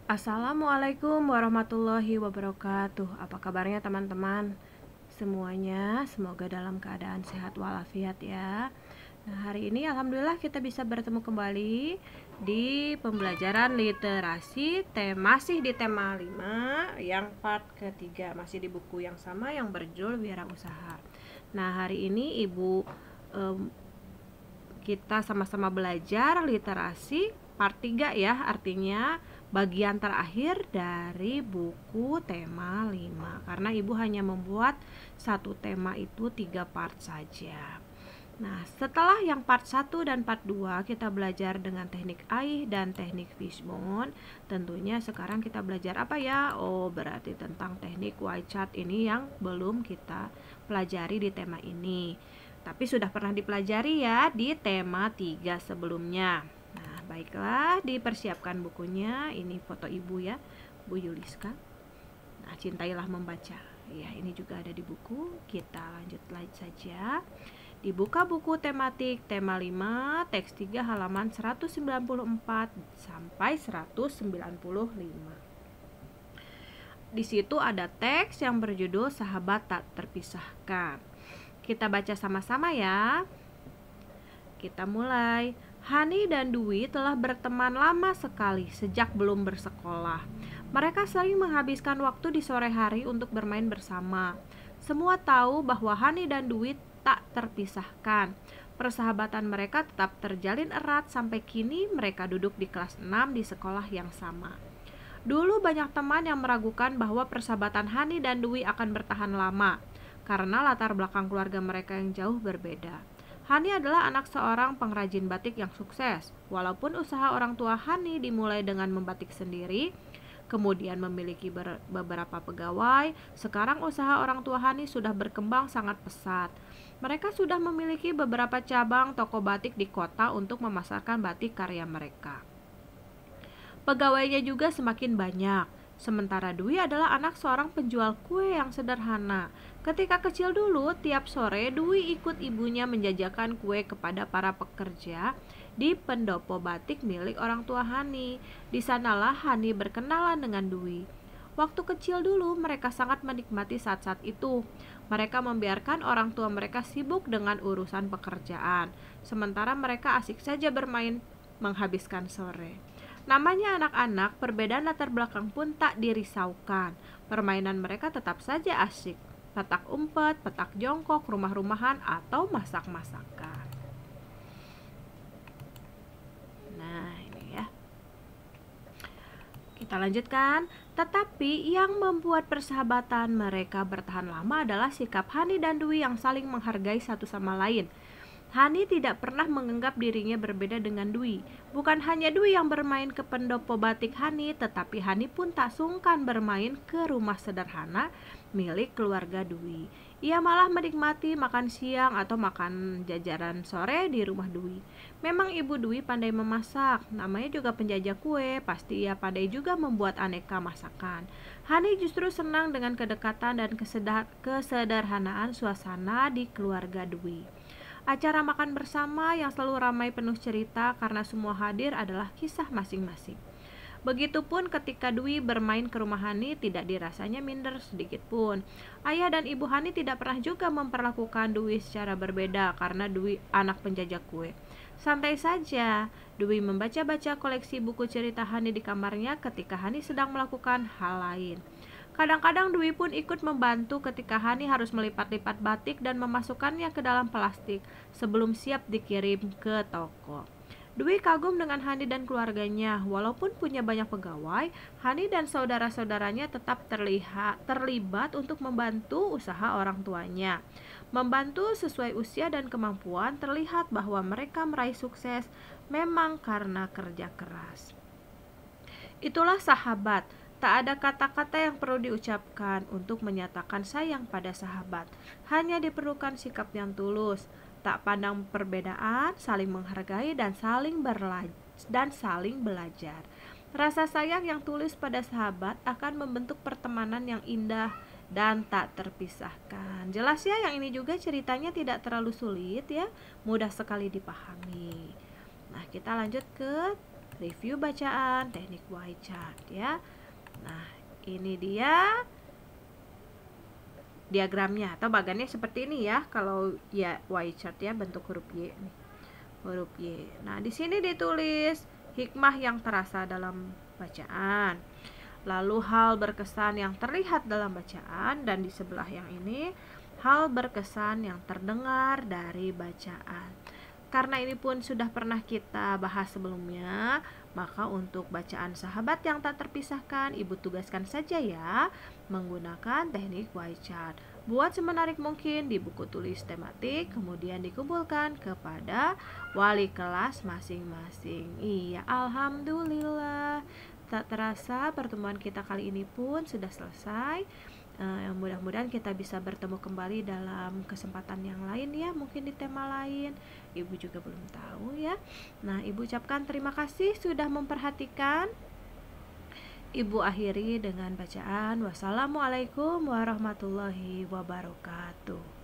Assalamualaikum warahmatullahi wabarakatuh. Apa kabarnya teman-teman? Semuanya semoga dalam keadaan sehat walafiat ya. Nah, hari ini alhamdulillah kita bisa bertemu kembali di pembelajaran literasi masih di tema 5 yang part ketiga, masih di buku yang sama yang berjudul Wirausaha. Nah, hari ini Ibu kita sama-sama belajar literasi part 3 ya, artinya bagian terakhir dari buku tema 5 karena Ibu hanya membuat satu tema itu 3 part saja. Nah, setelah yang part 1 dan part 2 kita belajar dengan teknik aih dan teknik fishbone. Tentunya sekarang kita belajar apa ya? Oh, berarti tentang teknik white chart ini yang belum kita pelajari di tema ini. Tapi sudah pernah dipelajari ya di tema 3 sebelumnya. Nah, baiklah, dipersiapkan bukunya. Ini foto Ibu ya, Bu Yuliska. Nah, cintailah membaca. Ya, ini juga ada di buku. Kita lanjut saja. Dibuka buku tematik tema 5, teks 3 halaman 194 sampai 195. Di situ ada teks yang berjudul Sahabat Tak Terpisahkan. Kita baca sama-sama ya. Kita mulai. Hani dan Dwi telah berteman lama sekali sejak belum bersekolah. Mereka sering menghabiskan waktu di sore hari untuk bermain bersama. Semua tahu bahwa Hani dan Dwi tak terpisahkan. Persahabatan mereka tetap terjalin erat sampai kini mereka duduk di kelas 6 di sekolah yang sama. Dulu banyak teman yang meragukan bahwa persahabatan Hani dan Dwi akan bertahan lama karena latar belakang keluarga mereka yang jauh berbeda. Hani adalah anak seorang pengrajin batik yang sukses. Walaupun usaha orang tua Hani dimulai dengan membatik sendiri, kemudian memiliki beberapa pegawai, sekarang usaha orang tua Hani sudah berkembang sangat pesat. Mereka sudah memiliki beberapa cabang toko batik di kota untuk memasarkan batik karya mereka. Pegawainya juga semakin banyak. Sementara Dwi adalah anak seorang penjual kue yang sederhana. Ketika kecil dulu, tiap sore Dwi ikut ibunya menjajakan kue kepada para pekerja di pendopo batik milik orang tua Hani. Di sanalah Hani berkenalan dengan Dwi. Waktu kecil dulu mereka sangat menikmati saat-saat itu. Mereka membiarkan orang tua mereka sibuk dengan urusan pekerjaan, sementara mereka asik saja bermain menghabiskan sore. Namanya anak-anak, perbedaan latar belakang pun tak dirisaukan. Permainan mereka tetap saja asik. Petak umpet, petak jongkok, rumah-rumahan, atau masak-masakan. Nah, ini ya. Kita lanjutkan. Tetapi yang membuat persahabatan mereka bertahan lama adalah sikap Hani dan Dwi yang saling menghargai satu sama lain. Hani tidak pernah menganggap dirinya berbeda dengan Dwi. Bukan hanya Dwi yang bermain ke pendopo batik Hani, tetapi Hani pun tak sungkan bermain ke rumah sederhana milik keluarga Dwi. Ia malah menikmati makan siang atau makan jajaran sore di rumah Dwi. Memang ibu Dwi pandai memasak, namanya juga penjajah kue, pasti ia pandai juga membuat aneka masakan. Hani justru senang dengan kedekatan dan kesederhanaan suasana di keluarga Dwi. Acara makan bersama yang selalu ramai penuh cerita karena semua hadir adalah kisah masing-masing. Begitupun ketika Dwi bermain ke rumah Hani, tidak dirasanya minder sedikit pun. Ayah dan ibu Hani tidak pernah juga memperlakukan Dwi secara berbeda karena Dwi anak penjajah kue. Santai saja, Dwi membaca-baca koleksi buku cerita Hani di kamarnya ketika Hani sedang melakukan hal lain. Kadang-kadang Dwi pun ikut membantu ketika Hani harus melipat-lipat batik dan memasukkannya ke dalam plastik sebelum siap dikirim ke toko. Dwi kagum dengan Hani dan keluarganya. Walaupun punya banyak pegawai, Hani dan saudara-saudaranya tetap terlibat untuk membantu usaha orang tuanya. Membantu sesuai usia dan kemampuan, terlihat bahwa mereka meraih sukses memang karena kerja keras. Itulah sahabat. Tak ada kata-kata yang perlu diucapkan untuk menyatakan sayang pada sahabat. Hanya diperlukan sikap yang tulus, tak pandang perbedaan, saling menghargai dan saling belajar. Rasa sayang yang tulus pada sahabat akan membentuk pertemanan yang indah dan tak terpisahkan. Jelas ya, yang ini juga ceritanya tidak terlalu sulit ya, mudah sekali dipahami. Nah, kita lanjut ke review bacaan teknik Y chart ya. Nah, ini dia diagramnya atau bagannya seperti ini ya. Kalau ya Y chart ya, bentuk huruf Y nih. Huruf Y. Nah, di sini ditulis hikmah yang terasa dalam bacaan. Lalu hal berkesan yang terlihat dalam bacaan, dan di sebelah yang ini hal berkesan yang terdengar dari bacaan. Karena ini pun sudah pernah kita bahas sebelumnya, maka untuk bacaan sahabat yang tak terpisahkan, Ibu tugaskan saja ya menggunakan teknik Y chart. Buat semenarik mungkin di buku tulis tematik, kemudian dikumpulkan kepada wali kelas masing-masing. Iya, alhamdulillah. Tak terasa pertemuan kita kali ini pun sudah selesai. Mudah-mudahan kita bisa bertemu kembali dalam kesempatan yang lain ya, mungkin di tema lain. Ibu juga belum tahu ya. Nah, Ibu ucapkan terima kasih sudah memperhatikan. Ibu akhiri dengan bacaan wassalamualaikum warahmatullahi wabarakatuh.